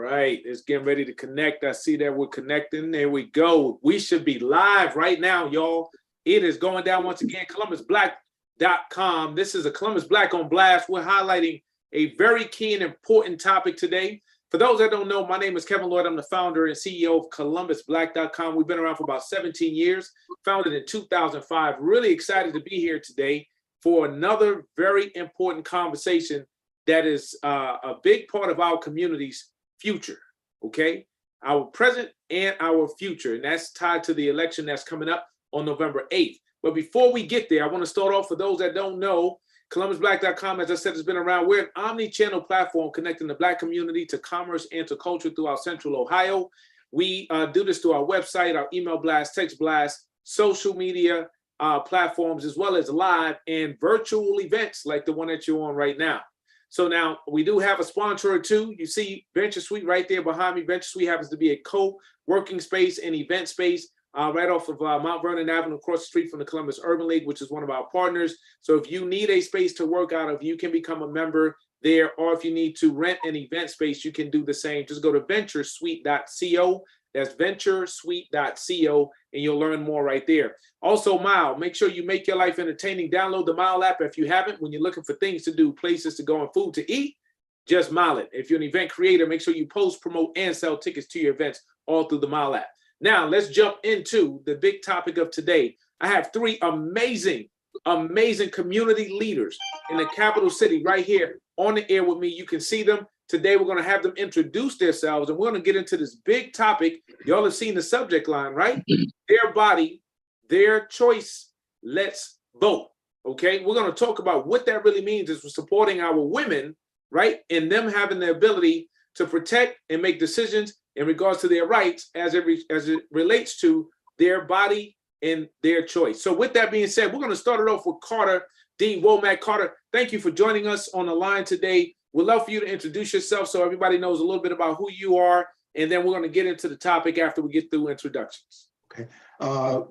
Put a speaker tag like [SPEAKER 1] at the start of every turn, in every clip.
[SPEAKER 1] right, it's getting ready to connect. I see that we're connecting. There we go. We should be live right now, y'all. It is going down once again. ColumbusBlack.com. This is a Columbus Black on Blast. We're highlighting a very key and important topic today. For those that don't know, my name is Kevin Lloyd. I'm the founder and CEO of ColumbusBlack.com. We've been around for about 17 years, founded in 2005. Really excited to be here today for another very important conversation that is a big part of our community's future, okay? Our present and our future, and that's tied to the election that's coming up on November 8th. But before we get there, I want to start off for those that don't know, ColumbusBlack.com, as I said, has been around. We're an omni-channel platform connecting the Black community to commerce and to culture throughout Central Ohio. We do this through our website, our email blast, text blast, social media platforms, as well as live and virtual events like the one that you're on right now. So now we do have a sponsor or two. You see Venture Suite right there behind me. Venture Suite happens to be a co-working space and event space right off of Mount Vernon Avenue, across the street from the Columbus Urban League, which is one of our partners. So if you need a space to work out of, you can become a member there. Or if you need to rent an event space, you can do the same. Just go to venturesuite.co. That's venturesuite.co, and you'll learn more right there. Also, Mile, make sure you make your life entertaining. Download the Mile app if you haven't. When you're looking for things to do, places to go, and food to eat, just Mile it. If you're an event creator, make sure you post, promote, and sell tickets to your events all through the Mile app. Now, let's jump into the big topic of today. I have three amazing community leaders in the capital city right here on the air with me. You can see them. Today, we're going to have them introduce themselves, and we're going to get into this big topic. Y'all have seen the subject line, right? Their body, their choice, let's vote, okay? We're going to talk about what that really means is we're supporting our women, right? And them having the ability to protect and make decisions in regards to their rights as it relates to their body and their choice. So with that being said, we're going to start it off with Carter D. Womack. Carter, thank you for joining us on the line today. We'd love for you to introduce yourself so everybody knows a little bit about who you are, and then we're going to get into the topic after we get through introductions.
[SPEAKER 2] Okay.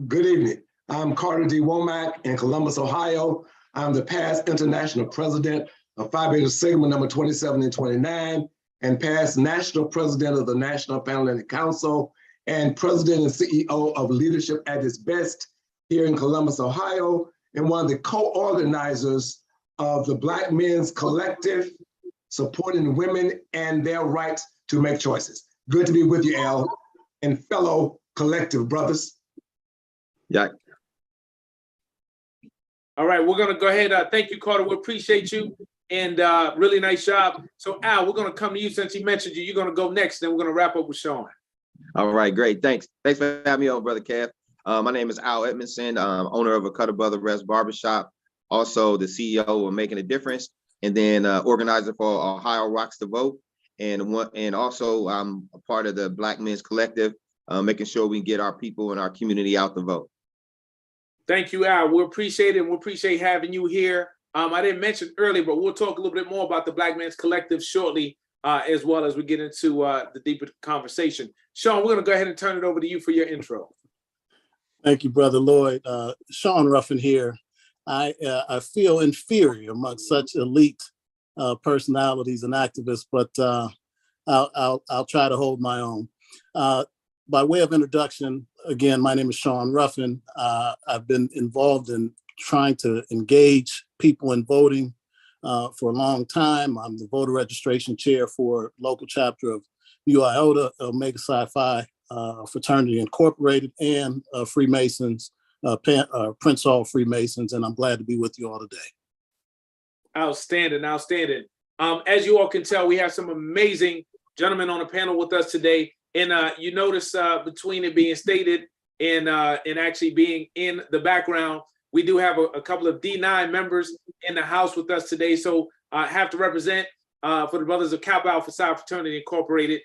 [SPEAKER 2] Good evening. I'm Carter D. Womack in Columbus, Ohio. I'm the past international president of Phi Beta Sigma number 27 and 29, and past national president of the National Panhellenic Council, and president and CEO of Leadership at its Best here in Columbus, Ohio, and one of the co-organizers of the Black Men's Collective, supporting women and their right to make choices. Good to be with you, Al, and fellow collective brothers.
[SPEAKER 3] Yeah.
[SPEAKER 1] All right, we're gonna go ahead. Thank you, Carter. We appreciate you, and really nice job. So Al, we're gonna come to you since he mentioned you. You're gonna go next, then we're gonna wrap up with Sean.
[SPEAKER 3] All right, great. Thanks for having me on, Brother Kev. My name is Al Edmonson, owner of a Cutter Brother Res Barbershop, also the CEO of Making a Difference, and then organizer for Ohio Rocks the Vote, and also I'm a part of the Black Men's Collective, making sure we get our people and our community out to vote.
[SPEAKER 1] Thank you, Al. We appreciate it, and we appreciate having you here. I didn't mention earlier, but we'll talk a little bit more about the Black Men's Collective shortly, as well as we get into the deeper conversation. Sean, we're going to go ahead and turn it over to you for your intro.
[SPEAKER 4] Thank you, Brother Lloyd. Sean Ruffin here. I feel inferior among such elite personalities and activists, but I'll try to hold my own. By way of introduction, again, my name is Sean Ruffin. I've been involved in trying to engage people in voting for a long time. I'm the voter registration chair for local chapter of Nu Iota Omega Psi Phi Fraternity Incorporated, and Freemasons, Prince Hall Freemasons, and I'm glad to be with you all today.
[SPEAKER 1] Outstanding, outstanding. As you all can tell, we have some amazing gentlemen on the panel with us today. And you notice between it being stated and actually being in the background, we do have a couple of D9 members in the house with us today. So I have to represent for the Brothers of Kappa Alpha Psi Fraternity Incorporated.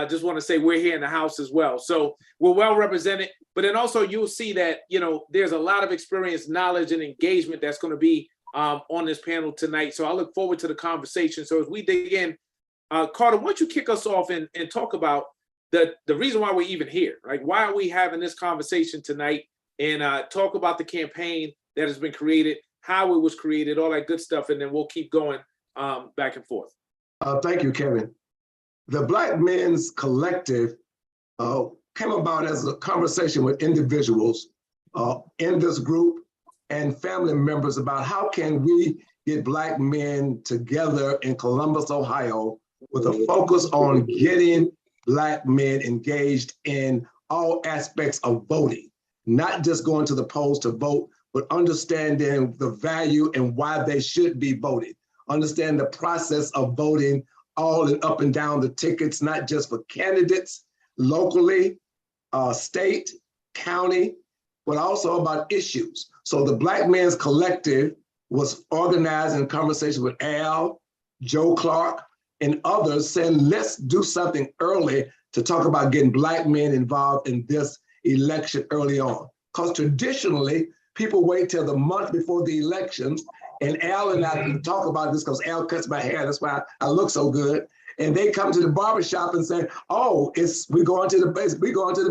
[SPEAKER 1] Just want to say we're here in the house as well. So we're well represented, but then also you'll see that, you know, there's a lot of experience, knowledge, and engagement that's going to be on this panel tonight. So I look forward to the conversation. So as we dig in, Carter, why don't you kick us off and talk about the reason why we're even here, right? Why are we having this conversation tonight, and talk about the campaign that has been created, how it was created, all that good stuff, and then we'll keep going back and forth.
[SPEAKER 2] Thank you, Kevin. The Black Men's Collective came about as a conversation with individuals in this group and family members about how can we get Black men together in Columbus, Ohio, with a focus on getting Black men engaged in all aspects of voting, not just going to the polls to vote, but understanding the value and why they should be voted. Understand the process of voting all and up and down the tickets, not just for candidates locally, state, county, but also about issues. So the Black Men's Collective was organized in conversation with Al, Joe Clark, and others saying, let's do something early to talk about getting Black men involved in this election early on. Because traditionally, people wait till the month before the elections, and Al and I can talk about this because Al cuts my hair, that's why I look so good. And they come to the barbershop and say, oh, we're going to the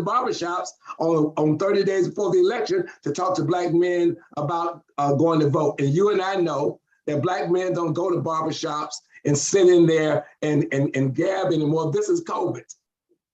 [SPEAKER 2] barbershops on 30 days before the election to talk to Black men about going to vote. And you and I know that Black men don't go to barbershops and sit in there and gab anymore. This is COVID.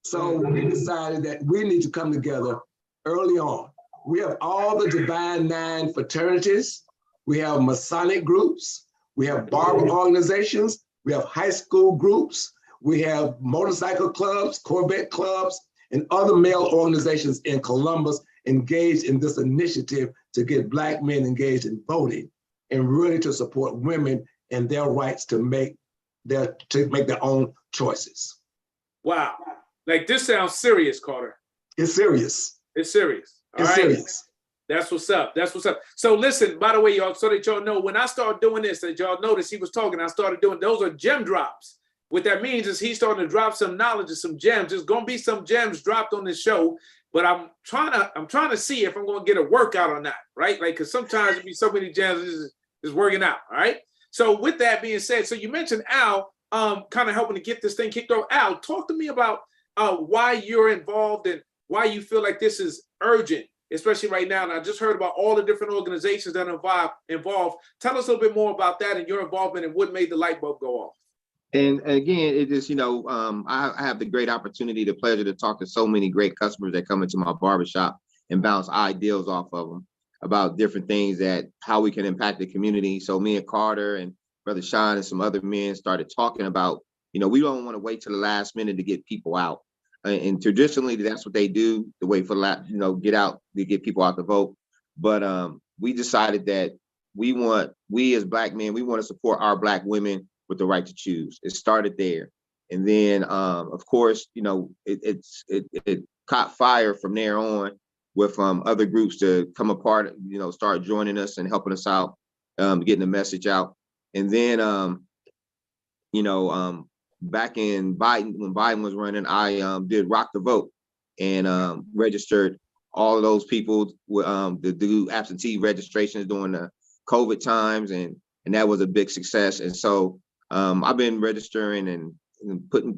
[SPEAKER 2] So we decided that we need to come together early on. We have all the Divine Nine fraternities. We have Masonic groups. We have barber organizations. We have high school groups. We have motorcycle clubs, Corvette clubs, and other male organizations in Columbus engaged in this initiative to get Black men engaged in voting and really to support women and their rights to make their own choices.
[SPEAKER 1] Wow. Like, this sounds serious, Carter.
[SPEAKER 2] It's serious.
[SPEAKER 1] It's serious. All right.
[SPEAKER 2] Serious.
[SPEAKER 1] That's what's up. That's what's up. So listen, by the way, y'all, so that y'all know, when I started doing this, that y'all notice he was talking, I started doing, those are gem drops. What that means is he's starting to drop some knowledge and some gems. There's going to be some gems dropped on this show, but I'm trying to see if I'm going to get a workout on that, right? Like, because sometimes it be so many gems is working out. All right. So with that being said, so you mentioned Al kind of helping to get this thing kicked off. Al, talk to me about why you're involved and why you feel like this is urgent, especially right now. And I just heard about all the different organizations that are involved. Tell us a little bit more about that and your involvement and what made the light bulb go off.
[SPEAKER 3] And again, it is, I have the great opportunity, the pleasure to talk to so many great customers that come into my barbershop and bounce ideas off of them about different things that how we can impact the community. So me and Carter and Brother Sean and some other men started talking about, we don't want to wait till the last minute to get people out. And traditionally, that's what they do, to wait for get out to get people out to vote. But we decided that we as Black men, we want to support our Black women with the right to choose. It started there, and then of course, it caught fire from there on with other groups to come apart, start joining us and helping us out, getting the message out, and then back in Biden, when Biden was running, I did Rock the Vote and registered all of those people to do absentee registrations during the COVID times, and that was a big success. And so I've been registering and putting,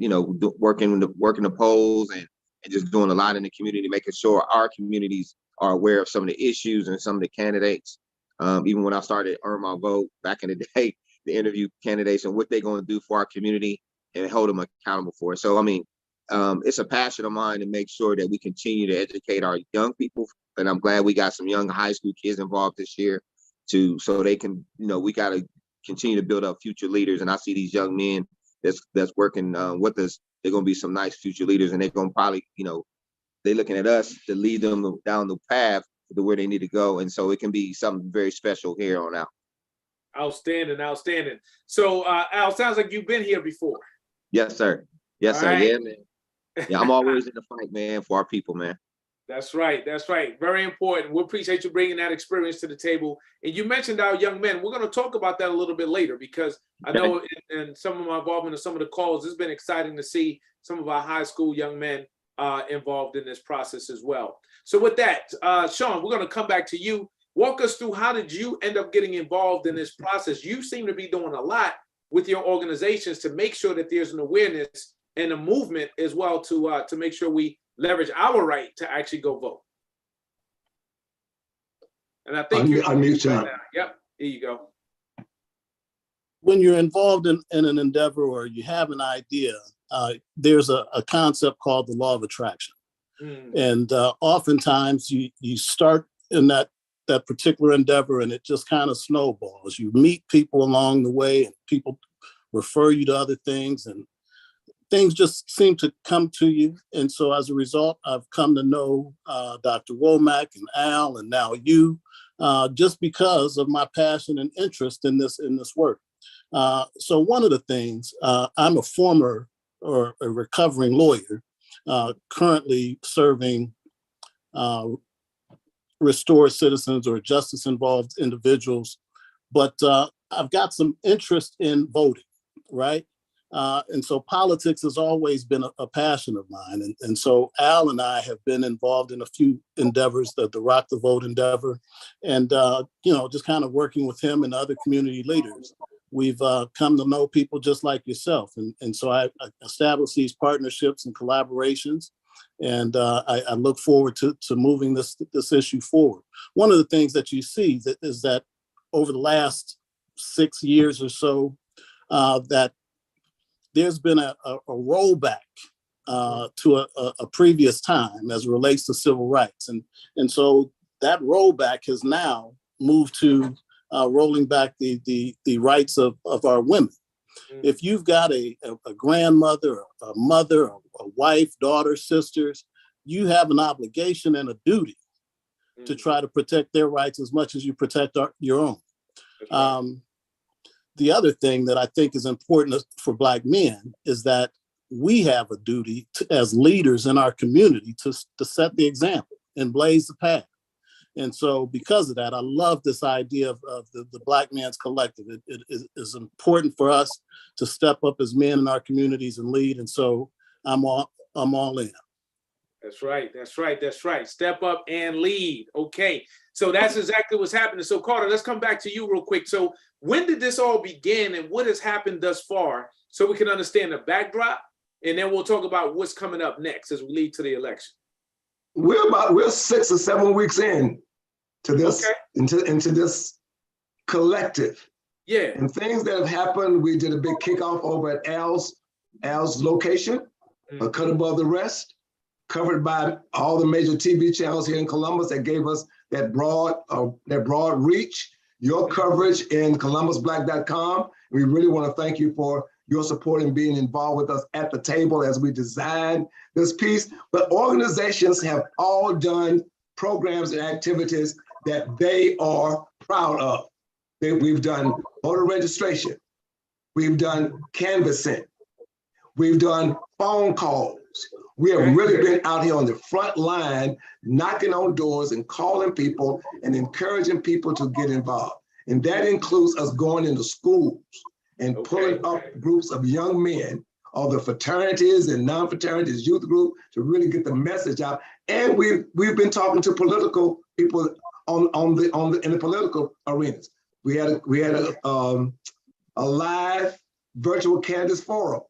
[SPEAKER 3] working the polls and just doing a lot in the community, making sure our communities are aware of some of the issues and some of the candidates. Even when I started Earn My Vote back in the day, to interview candidates and what they're going to do for our community and hold them accountable for it. So, it's a passion of mine to make sure that we continue to educate our young people. And I'm glad we got some young high school kids involved this year so they can, we got to continue to build up future leaders. And I see these young men that's working with us. They're going to be some nice future leaders, and they're going to probably, they're looking at us to lead them down the path to where they need to go. And so it can be something very special here on out.
[SPEAKER 1] Outstanding. So Al, sounds like you've been here before.
[SPEAKER 3] Yes, sir. Yes, sir.
[SPEAKER 1] Right.
[SPEAKER 3] Yeah, man. Yeah, I'm always in the fight, man, for our people, man.
[SPEAKER 1] That's right. Very important. We appreciate you bringing that experience to the table. And you mentioned our young men. We're going to talk about that a little bit later, because I know in some of my involvement in some of the calls, it's been exciting to see some of our high school young men involved in this process as well. So with that, Sean, we're going to come back to you. Walk us through, how did you end up getting involved in this process? You seem to be doing a lot with your organizations to make sure that there's an awareness and a movement as well to make sure we leverage our right to actually go vote. And I think you're
[SPEAKER 2] unmute Sean.
[SPEAKER 1] Yep, here you go.
[SPEAKER 4] When you're involved in an endeavor or you have an idea, there's a concept called the law of attraction. And oftentimes you start in that particular endeavor and it just kind of snowballs. You meet people along the way and people refer you to other things and things just seem to come to you. And so as a result, I've come to know Dr. Womack and Al and now you, just because of my passion and interest in this work. So one of the things, I'm a former or a recovering lawyer, currently serving restored citizens or justice involved individuals, but I've got some interest in voting, right? And so politics has always been a passion of mine. And so Al and I have been involved in a few endeavors, the Rock the Vote endeavor, and just kind of working with him and other community leaders. We've come to know people just like yourself. And so I established these partnerships and collaborations. And I look forward to moving this issue forward. One of the things that you see is that over the last 6 years or so, that there's been a rollback to a previous time as it relates to civil rights. And so that rollback has now moved to rolling back the rights of our women. If you've got a grandmother, a mother, a wife, daughter, sisters, you have an obligation and a duty to try to protect their rights as much as you protect your own. The other thing that I think is important for Black men is that we have a duty as leaders in our community to set the example and blaze the path. And so because of that, I love this idea of the Black Man's Collective. It is important for us to step up as men in our communities and lead. And so I'm all in.
[SPEAKER 1] That's right. Step up and lead. Okay. So that's exactly what's happening. So Carter, let's come back to you real quick. So when did this all begin and what has happened thus far so we can understand the backdrop? And then we'll talk about what's coming up next as we lead to the election.
[SPEAKER 2] We're 6 or 7 weeks in to this,
[SPEAKER 1] okay.
[SPEAKER 2] into this collective.
[SPEAKER 1] Yeah.
[SPEAKER 2] And things that have happened, we did a big kickoff over at Al's location, cut above the rest, covered by all the major TV channels here in Columbus that gave us that broad reach. Your coverage in ColumbusBlack.com. We really want to thank you for your support and being involved with us at the table as we design this piece. But organizations have all done programs and activities that they are proud of. We've done voter registration. We've done canvassing. We've done phone calls. We have really been out here on the front line, knocking on doors and calling people and encouraging people to get involved. And that includes us going into schools and pulling up groups of young men, all the fraternities and non-fraternities, youth group, to really get the message out. And we've been talking to political people in the political arenas. We had a live virtual Candace forum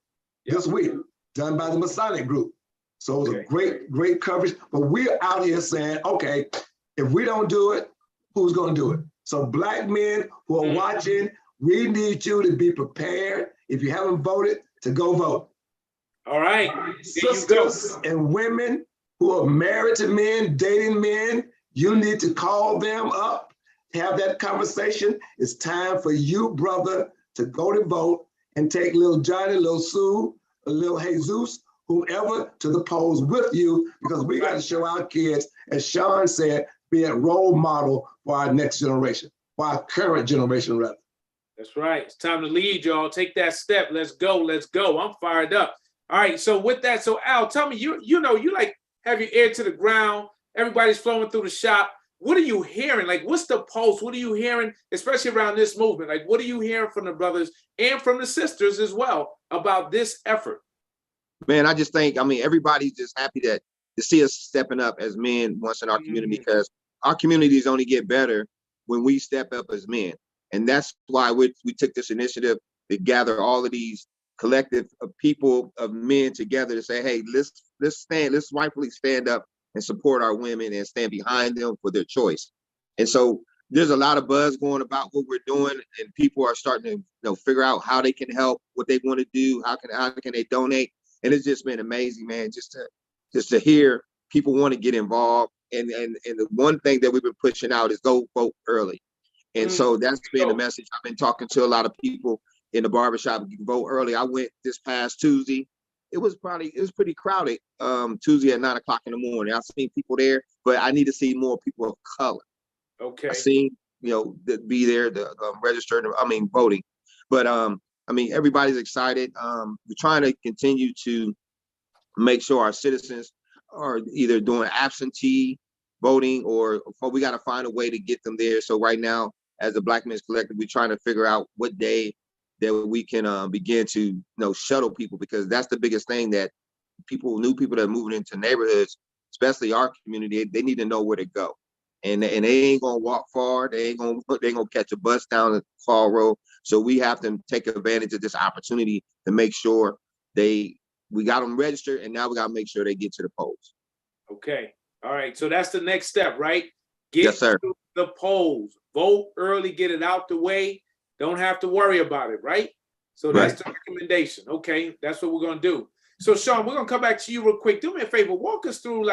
[SPEAKER 2] this week done by the Masonic group. So it was a great coverage. But we're out here saying, okay, if we don't do it, who's going to do it? So Black men who are watching, we need you to be prepared. If you haven't voted, to go vote.
[SPEAKER 1] All right.
[SPEAKER 2] Sisters and women who are married to men, dating men, you need to call them up, have that conversation. It's time for you, brother, to go to vote and take little Johnny, little Sue, little Jesus, whomever to the polls with you, because we got to show our kids, as Sean said, be a role model for our next generation, for our current generation, rather.
[SPEAKER 1] That's right. It's time to lead, y'all. Take that step. Let's go. Let's go. I'm fired up. All right. So with that, so Al, tell me, you like have your ear to the ground. Everybody's flowing through the shop. What are you hearing? Like, what's the pulse? What are you hearing, especially around this movement? Like, what are you hearing from the brothers and from the sisters as well about this effort?
[SPEAKER 3] Man, I just think, everybody's just happy to see us stepping up as men once in our community, because our communities only get better when we step up as men. And that's why we took this initiative to gather all of these collective of people, of men together to say, hey, let's rightfully stand up and support our women and stand behind them for their choice. And so there's a lot of buzz going about what we're doing, and people are starting to figure out how they can help, what they want to do, how can they donate. And it's just been amazing, man, just to hear people want to get involved. And the one thing that we've been pushing out is go vote early. And so that's been the message. I've been talking to a lot of people in the barbershop. You can vote early. I went this past Tuesday. It was pretty crowded Tuesday at 9 o'clock in the morning. I've seen people there, but I need to see more people of color.
[SPEAKER 1] Okay.
[SPEAKER 3] I seen, that be there, registered, voting. But everybody's excited. We're trying to continue to make sure our citizens are either doing absentee voting or we got to find a way to get them there. So right now, as the Black Men's Collective, we're trying to figure out what day that we can begin to shuttle people, because that's the biggest thing, that new people that are moving into neighborhoods, especially our community, they need to know where to go. And they ain't gonna walk far. They ain't gonna catch a bus down the Fall Road. So we have to take advantage of this opportunity to make sure we got them registered, and now we got to make sure they get to the polls.
[SPEAKER 1] Okay. All right. So that's the next step, right? Get
[SPEAKER 3] Yes, sir.
[SPEAKER 1] to the polls. Vote early. Get it out the way. Don't have to worry about it, right? So that's the recommendation. Okay. That's what we're gonna do. So Sean, we're gonna come back to you real quick. Do me a favor. Walk us through,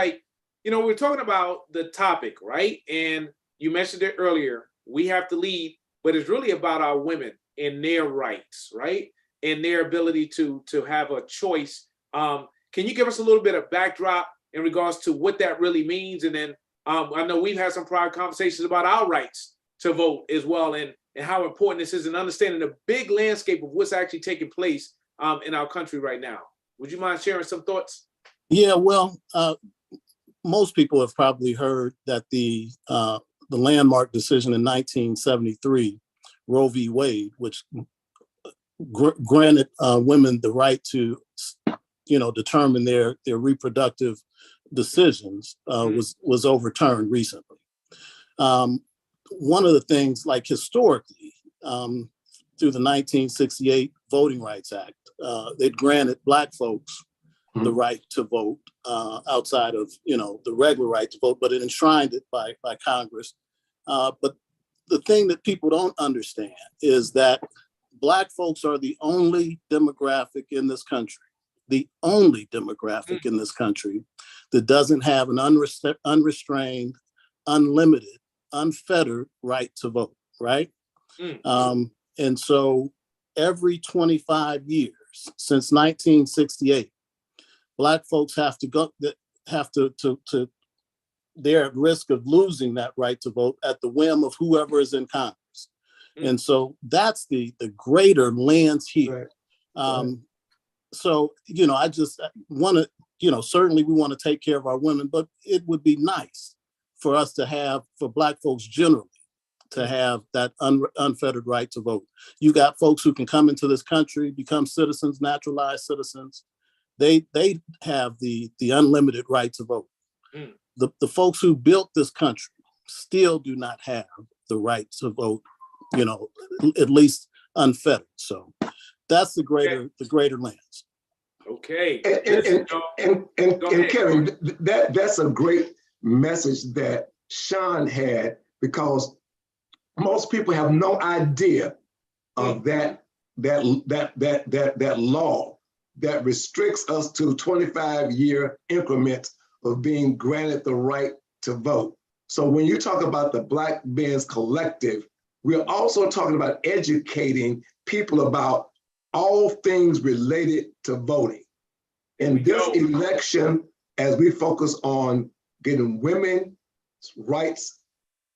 [SPEAKER 1] we're talking about the topic, right? And you mentioned it earlier. We have to lead, but it's really about our women and their rights, right? And their ability to have a choice. Can you give us a little bit of backdrop in regards to what that really means? And then I know we've had some prior conversations about our rights to vote as well, and how important this is, and understanding the big landscape of what's actually taking place in our country right now. Would you mind sharing some thoughts?
[SPEAKER 4] Yeah, well, most people have probably heard that the landmark decision in 1973, Roe v. Wade, which granted women the right to, determine their reproductive decisions, was overturned recently. One of the things, historically, through the 1968 Voting Rights Act, it granted Black folks the right to vote outside of, the regular right to vote, but it enshrined it by Congress. But the thing that people don't understand is that Black folks are the only demographic in this country, that doesn't have an unrestrained, unlimited, unfettered right to vote, right? And so every 25 years since 1968, Black folks they're at risk of losing that right to vote at the whim of whoever is in Congress. And so that's the greater lens here. So, I just want to, certainly we want to take care of our women, but it would be nice for us to have, for Black folks generally, to have that unfettered right to vote. You got folks who can come into this country, become citizens, naturalized citizens. They have the unlimited right to vote. The folks who built this country still do not have the right to vote, at least unfettered. So that's the greater lens.
[SPEAKER 1] Okay.
[SPEAKER 2] And Kevin, that's a great message that Sean had, because most people have no idea of that law that restricts us to 25-year increments of being granted the right to vote. So when you talk about the Black Men's Collective, we're also talking about educating people about all things related to voting. In this election, as we focus on getting women's rights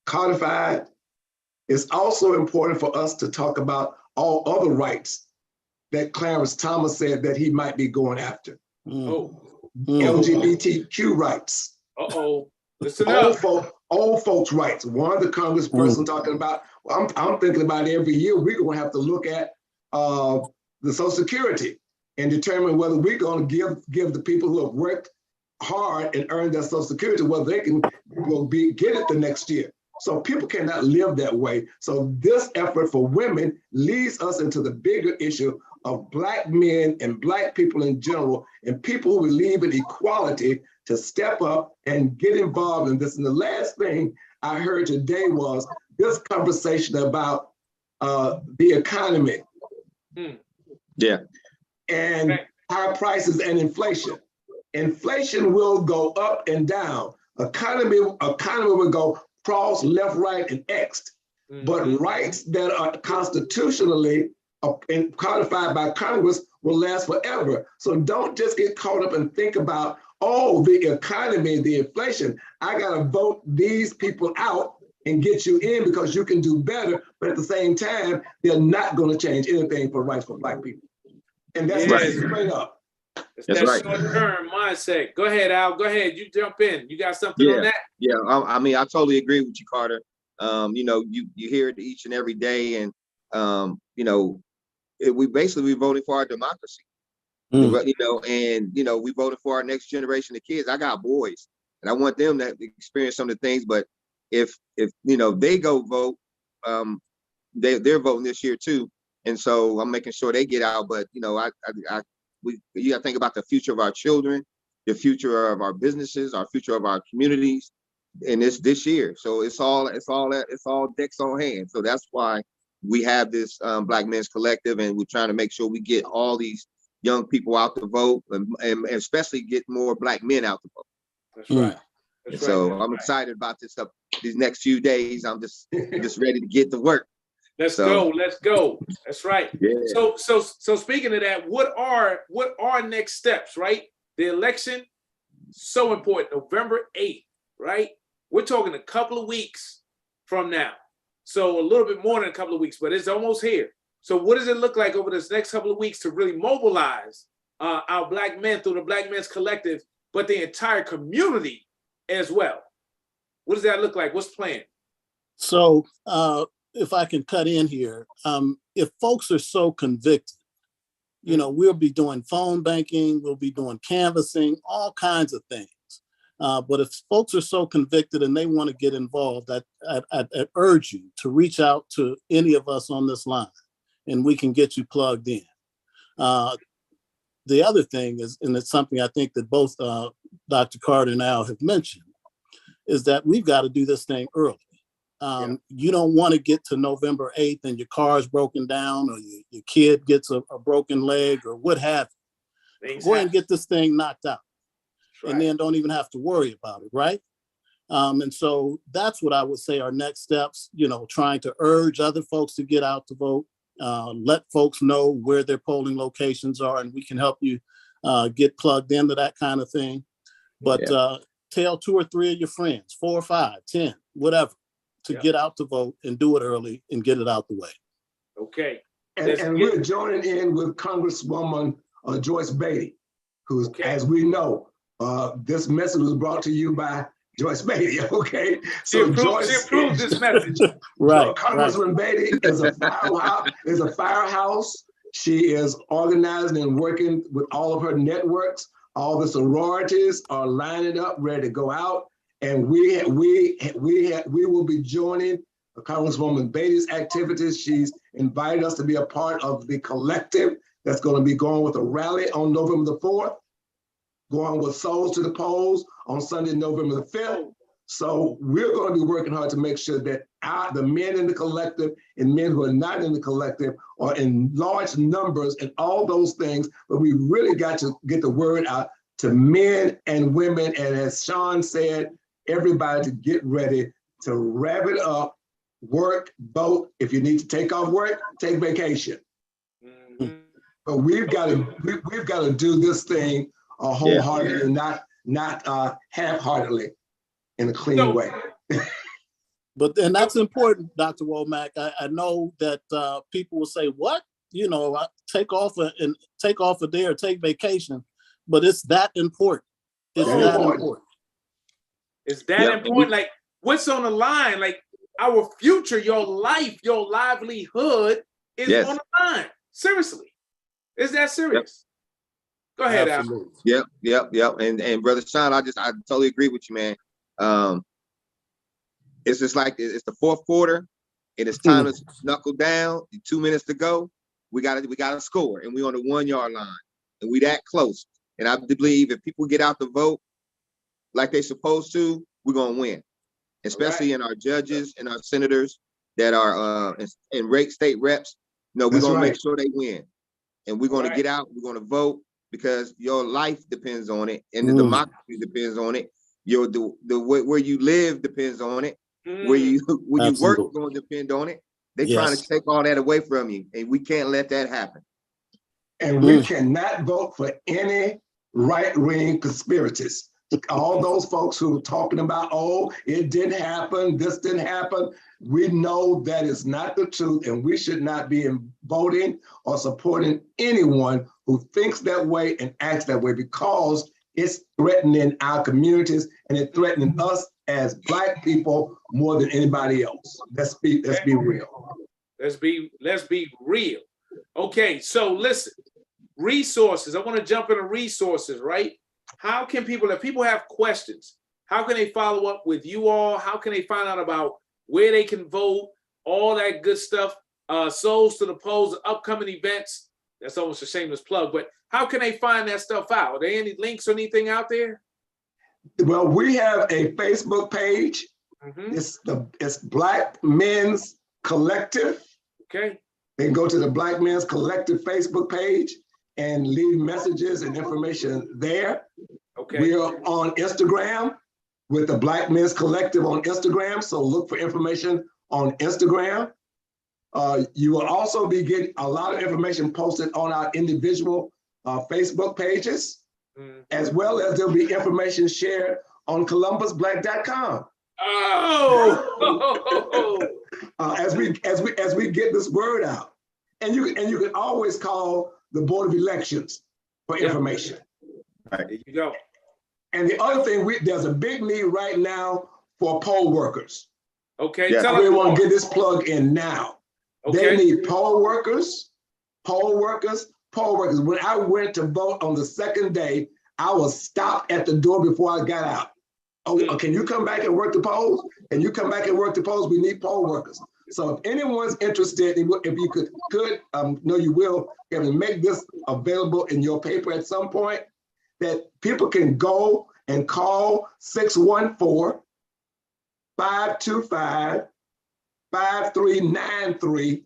[SPEAKER 2] codified, it's also important for us to talk about all other rights that Clarence Thomas said that he might be going after. LGBTQ rights.
[SPEAKER 1] Listen up.
[SPEAKER 2] Old folks' rights. One of the congressperson talking about, I'm thinking about every year we're going to have to look at the Social Security and determine whether we're going to give the people who have worked hard and earned their Social Security, whether they can get it the next year. So people cannot live that way. So this effort for women leads us into the bigger issue of Black men and Black people in general, and people who believe in equality to step up and get involved in this. And the last thing I heard today was this conversation about the economy.
[SPEAKER 3] Yeah.
[SPEAKER 2] And higher prices and inflation. Inflation will go up and down. Economy will go cross, left, right, and X. But rights that are constitutionally codified by Congress will last forever. So don't just get caught up and think about, oh, the economy, the inflation. I got to vote these people out and get you in because you can do better. But at the same time, they're not going to change anything for rights for Black people. And that's straight up.
[SPEAKER 1] It's that short-term mindset. Go ahead, Al. Go ahead. You jump in. You got something on that?
[SPEAKER 3] Yeah. I mean, I totally agree with you, Carter. You know, you hear it each and every day, and you know, we voting for our democracy. You know, and you know, we voted for our next generation of kids. I got boys, and I want them to experience some of the things. But if you know they go vote, they're voting this year too, and so I'm making sure they get out. But you know, you got to think about the future of our children, the future of our businesses, our future of our communities, and it's this year. So it's all decks on hand. So that's why we have this Black Men's Collective, and we're trying to make sure we get all these young people out to vote, and especially get more Black men out to vote.
[SPEAKER 1] That's right. That's
[SPEAKER 3] so
[SPEAKER 1] right.
[SPEAKER 3] I'm excited about these next few days. I'm just ready to get to work.
[SPEAKER 1] Let's go. That's right.
[SPEAKER 3] Yeah.
[SPEAKER 1] So speaking of that, what are next steps, right? The election, so important, November 8th, right? We're talking a couple of weeks from now. So a little bit more than a couple of weeks, but it's almost here. So what does it look like over this next couple of weeks to really mobilize our Black men through the Black Men's Collective, but the entire community as well? What does that look like? What's planned?
[SPEAKER 4] So if I can cut in here, if folks are so convicted, you know, we'll be doing phone banking, we'll be doing canvassing, all kinds of things. But if folks are so convicted and they want to get involved, I urge you to reach out to any of us on this line, and we can get you plugged in. The other thing is, and it's something I think that both Dr. Carter and Al have mentioned, is that we've got to do this thing early. You don't want to get to November 8th and your car's broken down, or your kid gets a broken leg, or what have you. Go ahead and get this thing knocked out. And then don't even have to worry about it, right? And so that's what I would say are next steps, you know, trying to urge other folks to get out to vote, let folks know where their polling locations are, and we can help you get plugged into that kind of thing. But tell 2 or 3 of your friends, 4 or 5, 10, whatever, to get out to vote and do it early and get it out the way.
[SPEAKER 1] Okay.
[SPEAKER 2] And we're joining in with Congresswoman Joyce Beatty, who's, as we know, this message was brought to you by Joyce Beatty, okay? So
[SPEAKER 1] she approved this message.
[SPEAKER 4] Right.
[SPEAKER 2] Congresswoman Beatty is a firehouse. She is organizing and working with all of her networks. All the sororities are lining up, ready to go out. And we will be joining Congresswoman Beatty's activities. She's invited us to be a part of the collective that's going to be going with a rally on November the 4th, going with Souls to the Polls on Sunday, November the 5th. So we're going to be working hard to make sure that the men in the collective and men who are not in the collective are in large numbers and all those things. But we really got to get the word out to men and women. And as Sean said, everybody to get ready to rev it up, work, vote. If you need to take off work, take vacation. But we've got to do this thing wholeheartedly, not half-heartedly, in a clean way.
[SPEAKER 4] And that's important, Dr. Womack. I know that people will say, "What? You know, take off a day or take vacation," but it's that important. It's that important.
[SPEAKER 1] It's that important. Like, what's on the line? Like, our future, your life, your livelihood is on the line. Seriously, is that serious? Go ahead, Al.
[SPEAKER 3] Yep. And Brother Sean, I totally agree with you, man. It's just like it's the fourth quarter, and it's time to knuckle down. 2 minutes to go. We got to score, and we're on the 1 yard line, and we that close. And I believe if people get out to vote like they're supposed to, we're gonna win. Especially in our judges and our senators that are in state reps. No, we're gonna make sure they win, and we're gonna get out. We're gonna vote because your life depends on it, and the
[SPEAKER 4] Mm.
[SPEAKER 3] democracy depends on it. Where you live depends on it. Where you work
[SPEAKER 4] Absolutely.
[SPEAKER 3] is going to depend on it. They trying
[SPEAKER 4] Yes.
[SPEAKER 3] to take all that away from you, and we can't let that happen.
[SPEAKER 2] And we cannot vote for any right-wing conspirators. All those folks who are talking about, oh, it didn't happen, this didn't happen. We know that is not the truth, and we should not be voting or supporting anyone who thinks that way and acts that way, because it's threatening our communities and it's threatening us as Black people more than anybody else. Let's be real.
[SPEAKER 1] Let's be real. Okay, so listen, resources. I want to jump into resources, right? How can people, if people have questions, how can they follow up with you all? How can they find out about where they can vote, all that good stuff, souls to the polls, upcoming events? That's almost a shameless plug, but how can they find that stuff out? Are there any links or anything out there?
[SPEAKER 2] Well, we have a Facebook page. It's Black Men's Collective.
[SPEAKER 1] Okay.
[SPEAKER 2] They can go to the Black Men's Collective Facebook page and leave messages and information there.
[SPEAKER 1] Okay.
[SPEAKER 2] We are on Instagram with the Black Men's Collective on Instagram, so look for information on Instagram. You will also be getting a lot of information posted on our individual Facebook pages, as well as there'll be information shared on ColumbusBlack.com.
[SPEAKER 1] Oh,
[SPEAKER 2] as we get this word out, and you can always call the Board of Elections for information.
[SPEAKER 1] There you go.
[SPEAKER 2] And the other thing, there's a big need right now for poll workers.
[SPEAKER 1] Okay,
[SPEAKER 3] yeah.
[SPEAKER 1] tell
[SPEAKER 2] We
[SPEAKER 1] us
[SPEAKER 2] want
[SPEAKER 1] more.
[SPEAKER 2] to get this plug in now.
[SPEAKER 1] Okay.
[SPEAKER 2] They need poll workers. When I went to vote on the second day, I was stopped at the door before I got out. Oh, can you come back and work the polls? Can you come back and work the polls? We need poll workers. So if anyone's interested, if you could, no, you will, Kevin, make this available in your paper at some point, that people can go and call 614-525-5393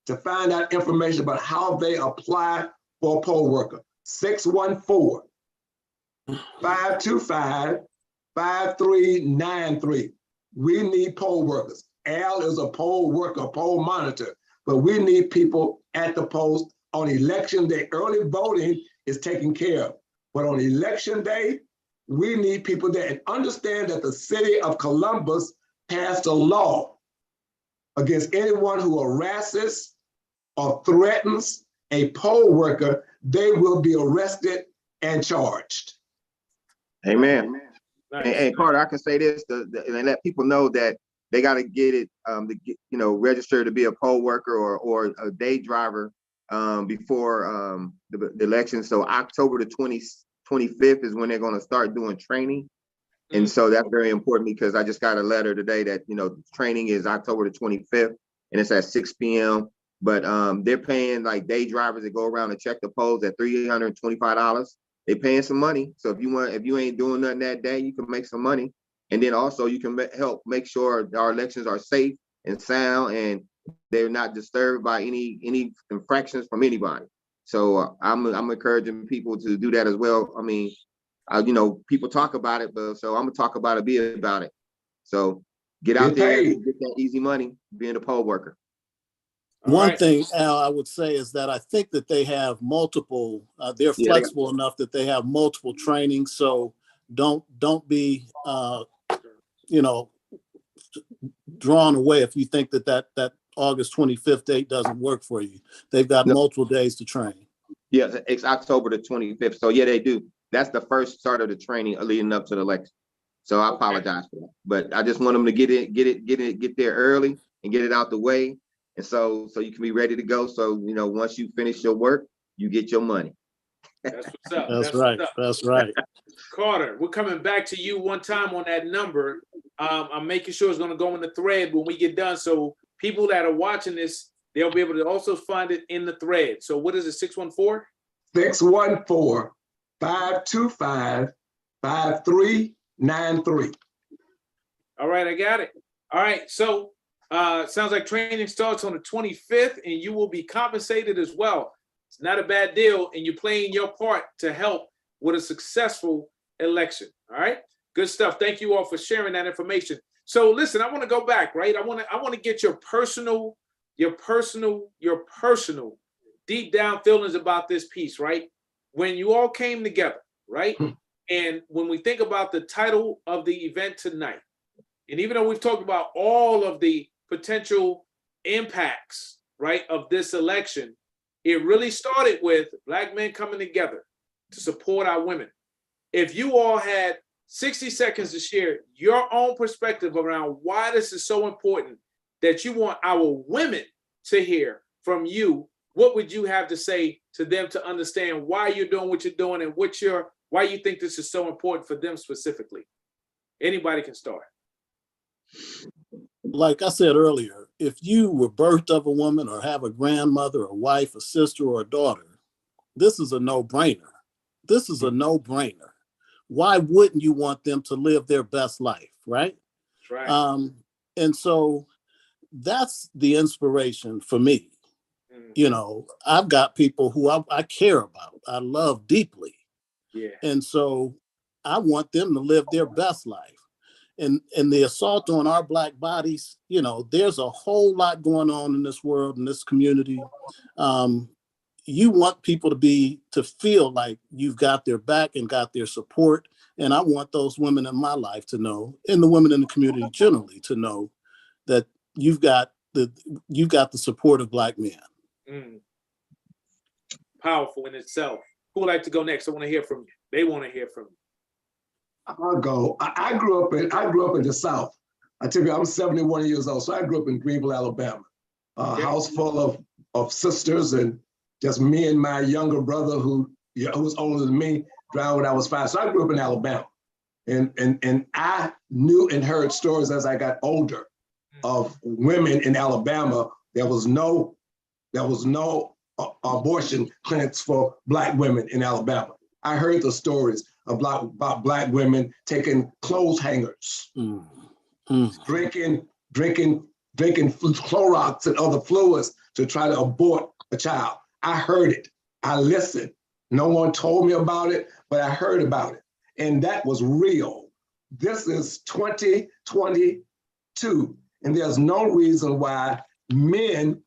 [SPEAKER 2] to find out information about how they apply for a poll worker. 614-525-5393. We need poll workers. Al is a poll worker, poll monitor, but we need people at the polls on election day. Early voting is taken care of, but on election day, we need people there. And understand that the city of Columbus passed a law against anyone who harasses or threatens a poll worker. They will be arrested and charged.
[SPEAKER 3] Amen.
[SPEAKER 1] Nice.
[SPEAKER 3] And Carter, I can say this and let people know that they got to get it, register to be a poll worker or a day driver before the election. So October the 25th is when they're going to start doing training. And so that's very important, because I just got a letter today that, training is October the 25th and it's at 6 p.m. But they're paying like day drivers that go around and check the polls at $325. They're paying some money. So if you ain't doing nothing that day, you can make some money. And then also you can help make sure our elections are safe and sound and they're not disturbed by any infractions from anybody. So I'm encouraging people to do that as well. I mean, people talk about it, but so I'm gonna talk about it, be about it. So get out there and get that easy money being a poll worker.
[SPEAKER 4] One thing, Al, I would say is that I think that they have multiple, they're flexible enough that they have multiple trainings. So don't be, drawn away if you think that August 25th date doesn't work for you. They've got multiple days to train.
[SPEAKER 3] Yeah, it's October the 25th. So yeah, they do. That's the first start of the training leading up to the election. So I apologize for that, but I just want them to get there early and get it out the way. And so you can be ready to go. So, once you finish your work, you get your money.
[SPEAKER 1] That's what's up.
[SPEAKER 4] That's right. That's right.
[SPEAKER 1] Carter, we're coming back to you one time on that number. I'm making sure it's going to go in the thread when we get done. So people that are watching this, they'll be able to also find it in the thread. So what is it, 614?
[SPEAKER 2] 614-525-5393.
[SPEAKER 1] All right, I got it. All right, so sounds like training starts on the 25th and you will be compensated as well. It's not a bad deal, and you're playing your part to help with a successful election. All right, good stuff. Thank you all for sharing that information. So listen, I want to go back, right? I want to get your personal deep down feelings about this piece, right? When you all came together, right? And when we think about the title of the event tonight, and even though we've talked about all of the potential impacts, right, of this election, it really started with Black men coming together to support our women. If you all had 60 seconds to share your own perspective around why this is so important that you want our women to hear from you, what would you have to say to them to understand why you're doing what you're doing and why you think this is so important for them specifically? Anybody can start.
[SPEAKER 4] Like I said earlier, if you were birthed of a woman or have a grandmother, a wife, a sister, or a daughter, this is a no-brainer. This is a no-brainer. Why wouldn't you want them to live their best life, right?
[SPEAKER 1] That's right.
[SPEAKER 4] And so that's the inspiration for me. You know, I've got people who I care about, I love deeply.
[SPEAKER 1] Yeah.
[SPEAKER 4] And so I want them to live their best life. And the assault on our Black bodies, you know, there's a whole lot going on in this world, in this community. You want people to feel like you've got their back and got their support. And I want those women in my life to know, and the women in the community generally to know, that you've got the support of Black men.
[SPEAKER 1] Powerful in itself. Who would like to go next? I want to hear from you. They want to hear from you.
[SPEAKER 2] I'll go. I grew up in the South. I tell you, I'm 71 years old, so I grew up in Greenville, Alabama. A house full of sisters, and just me and my younger brother who was older than me, drowned when I was 5. So I grew up in Alabama. And I knew and heard stories as I got older of women in Alabama. There was no abortion clinics for Black women in Alabama. I heard the stories about Black women taking clothes hangers, drinking Clorox and other fluids to try to abort a child. I heard it. I listened. No one told me about it, but I heard about it. And that was real. This is 2022, and there's no reason why men,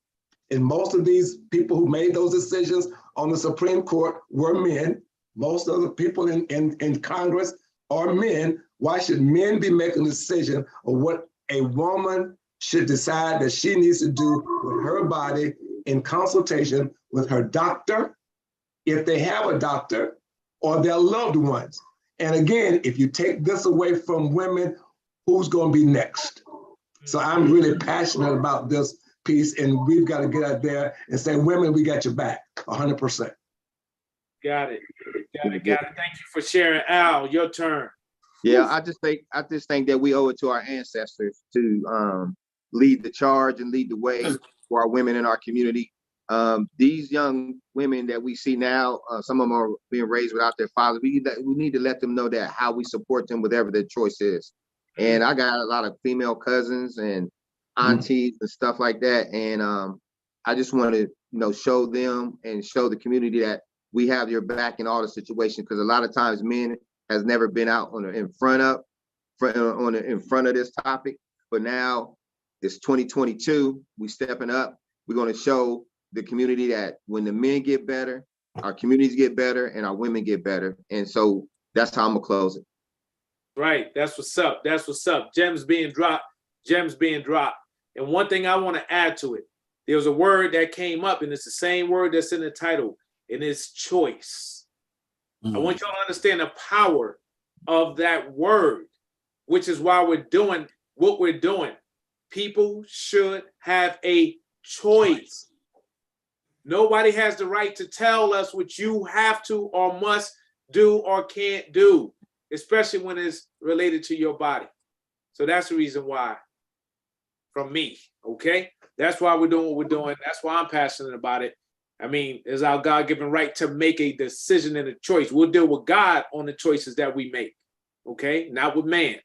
[SPEAKER 2] and most of these people who made those decisions on the Supreme Court were men. Most of the people in Congress are men. Why should men be making a decision of what a woman should decide that she needs to do with her body in consultation with her doctor, if they have a doctor, or their loved ones? And again, if you take this away from women, who's going to be next? So I'm really passionate about this piece, and we've got to get out there and say, women, we got your back, 100%.
[SPEAKER 1] Got it. Thank you for sharing. Al, your turn.
[SPEAKER 3] Yeah, I just think that we owe it to our ancestors to lead the charge and lead the way for our women in our community. These young women that we see now, some of them are being raised without their fathers. We need to let them know that how we support them, whatever their choice is. And I got a lot of female cousins and aunties and stuff like that. And I just want to, show them and show the community that we have your back in all the situations, because a lot of times men has never been out in front of this topic. But now it's 2022. We stepping up. We're going to show the community that when the men get better, our communities get better and our women get better. And so that's how I'm gonna close it.
[SPEAKER 1] Right. That's what's up. Gems being dropped. And one thing I want to add to it, there was a word that came up, and it's the same word that's in the title, and it's choice. I want y'all to understand the power of that word, which is why we're doing what we're doing. People should have a choice. Nobody has the right to tell us what you have to or must do or can't do, especially when it's related to your body. So that's the reason why, from me, okay? That's why we're doing what we're doing. That's why I'm passionate about it. I mean, it's our God-given right to make a decision and a choice. We'll deal with God on the choices that we make, okay? Not with man,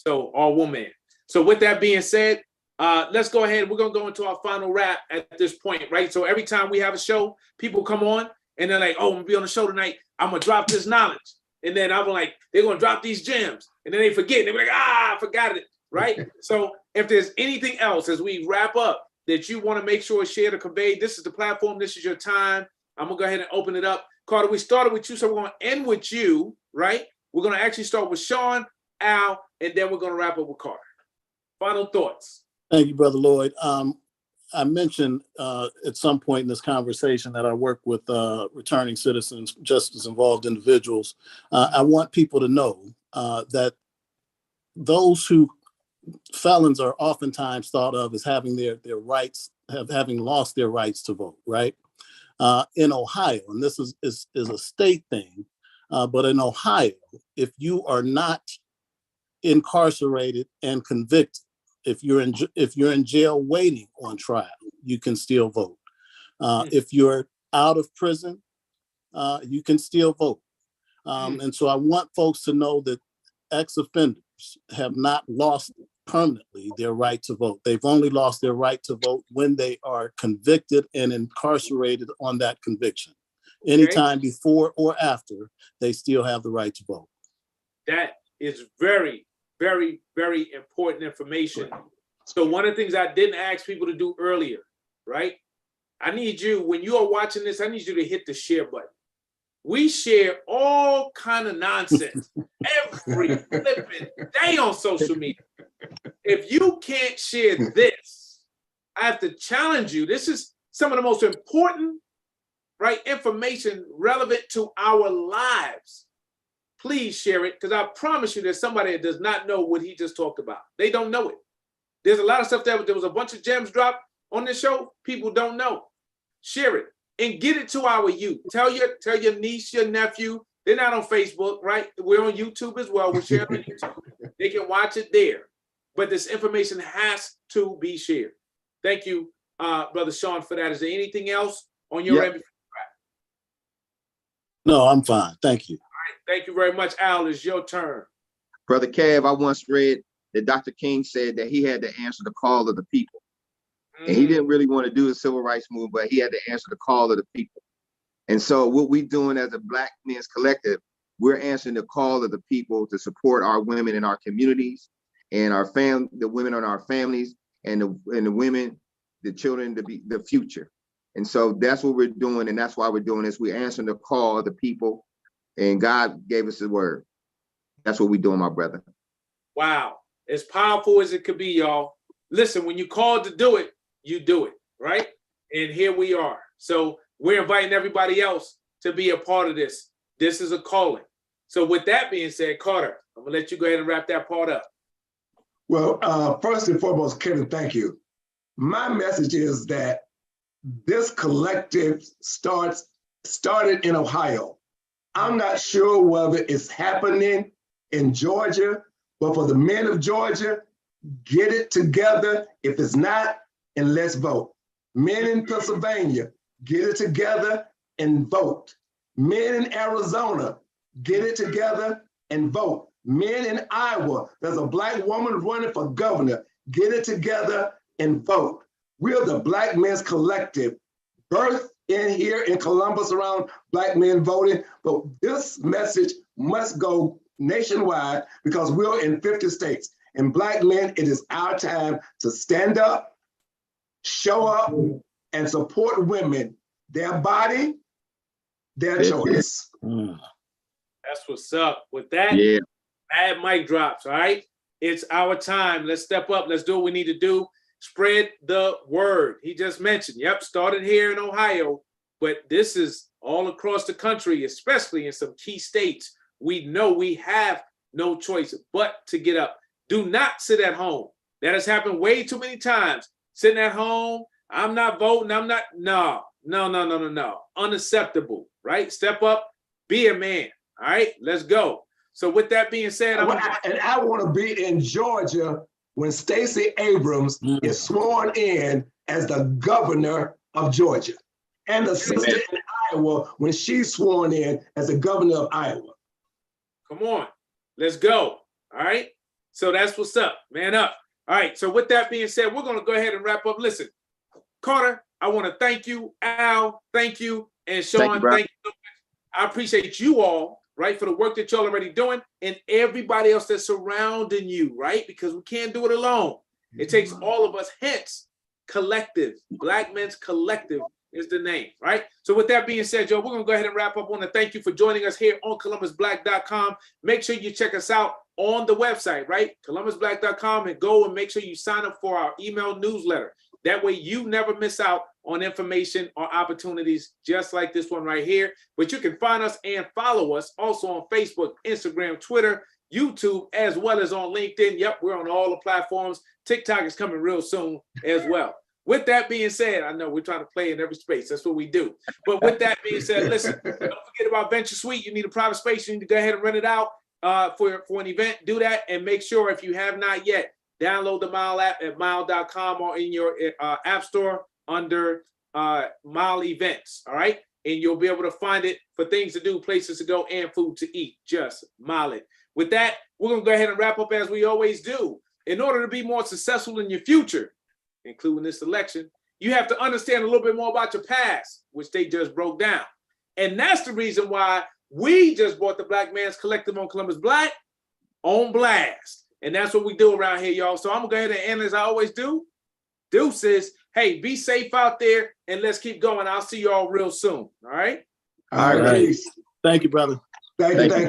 [SPEAKER 1] or woman. So with that being said, Let's go ahead. We're going to go into our final wrap at this point, right? So every time we have a show, people come on and they're like, oh, I'm going to be on the show tonight. I'm going to drop this knowledge. And then I'm like, they're going to drop these gems. And then they forget. They're like, I forgot it, right? So if there's anything else as we wrap up that you want to make sure is shared or conveyed, this is the platform. This is your time. I'm going to go ahead and open it up. Carter, we started with you, so we're going to end with you, right? We're going to actually start with Sean, Al, and then we're going to wrap up with Carter. Final thoughts.
[SPEAKER 4] Thank you, Brother Lloyd. I mentioned at some point in this conversation that I work with returning citizens, justice involved individuals. I want people to know that those who felons are oftentimes thought of as having their rights, having lost their rights to vote, right? In Ohio, and this is a state thing, but in Ohio, if you are not incarcerated and convicted, if you're in jail waiting on trial, you can still vote. If you're out of prison, you can still vote. And so I want folks to know that ex-offenders have not lost permanently their right to vote. They've only lost their right to vote when they are convicted and incarcerated on that conviction. Anytime before or after, they still have the right to vote.
[SPEAKER 1] That is very, very, very important information. So one of the things I didn't ask people to do earlier, right? I need you, when you are watching this, I need you to hit the share button. We share all kind of nonsense every flipping day on social media. If you can't share this, I have to challenge you. This is some of the most important, right, information relevant to our lives. Please share it, because I promise you there's somebody that does not know what he just talked about. They don't know it. There's a lot of stuff there was a bunch of gems dropped on this show. People don't know. Share it and get it to our youth. Tell your niece, your nephew. They're not on Facebook, right? We're on YouTube as well. We're sharing on YouTube. They can watch it there. But this information has to be shared. Thank you, Brother Sean, for that. Is there anything else on your end?
[SPEAKER 4] No, I'm fine. Thank you.
[SPEAKER 1] All right. Thank you very much, Al. It's your turn.
[SPEAKER 3] Brother Kev, I once read that Dr. King said that he had to answer the call of the people. And he didn't really want to do the civil rights movement, but he had to answer the call of the people. And so what we're doing as a Black Men's Collective, we're answering the call of the people to support our women in our communities and the women in our families and the women, the children to be the future. And so that's what we're doing. And that's why we're doing this. We're answering the call of the people, and God gave us the word. That's what we're doing, my brother.
[SPEAKER 1] Wow. As powerful as it could be, y'all. Listen, when you're called to do it, you do it, right? And here we are. So we're inviting everybody else to be a part of this. This is a calling. So with that being said, Carter, I'm gonna let you go ahead and wrap that part up.
[SPEAKER 2] Well, first and foremost, Kevin, thank you. My message is that this collective started in Ohio. I'm not sure whether it's happening in Georgia, but for the men of Georgia, get it together. If it's not, and let's vote. Men in Pennsylvania, get it together and vote. Men in Arizona, get it together and vote. Men in Iowa, there's a Black woman running for governor, get it together and vote. We're the Black Men's Collective, birthed in here in Columbus around Black men voting, but this message must go nationwide because we're in 50 states. And Black men, it is our time to stand up, show up, and support women, their body, their choice.
[SPEAKER 1] That's what's up. With that, bad mic drops, all right? It's our time. Let's step up. Let's do what we need to do. Spread the word. He just mentioned, started here in Ohio, but this is all across the country, especially in some key states. We know we have no choice but to get up. Do not sit at home. That has happened way too many times. Sitting at home, I'm not voting, no. Unacceptable, right? Step up, be a man, all right? Let's go. So with that being said,
[SPEAKER 2] I want to be in Georgia when Stacey Abrams is sworn in as the governor of Georgia, and the sister in Iowa when she's sworn in as the governor of Iowa.
[SPEAKER 1] Come on, let's go, all right? So that's what's up, man up. All right. So with that being said, we're going to go ahead and wrap up. Listen, Carter, I want to thank you. Al, thank you. And Sean, thank you so much. I appreciate you all, right, for the work that y'all already doing, and everybody else that's surrounding you, right? Because we can't do it alone. It takes all of us. Hence, collective. Black Men's Collective is the name, right? So with that being said, Joe, we're going to go ahead and wrap up. I want to thank you for joining us here on ColumbusBlack.com. Make sure you check us out on the website, right? ColumbusBlack.com, and go and make sure you sign up for our email newsletter. That way you never miss out on information or opportunities just like this one right here. But you can find us and follow us also on Facebook, Instagram, Twitter, YouTube, as well as on LinkedIn. Yep, we're on all the platforms. TikTok is coming real soon as well. With that being said, I know we're trying to play in every space. That's what we do. But with that being said, listen, don't forget about Venture Suite. You need a private space. You need to go ahead and rent it out for an event. Do that, and make sure, if you have not yet, download the Mile app at mile.com or in your app store under Mile Events, all right? And you'll be able to find it for things to do, places to go, and food to eat. Just Mile it. With that, we're going to go ahead and wrap up as we always do. In order to be more successful in your future, including this election, you have to understand a little bit more about your past, which they just broke down. And that's the reason why we just brought the Black Man's Collective on Columbus Black on blast. And that's what we do around here, y'all. So I'm going to go ahead and end as I always do. Deuces. Hey, be safe out there, and let's keep going. I'll see y'all real soon. All right?
[SPEAKER 2] All right.
[SPEAKER 4] Thank you, brother.
[SPEAKER 2] Thank you.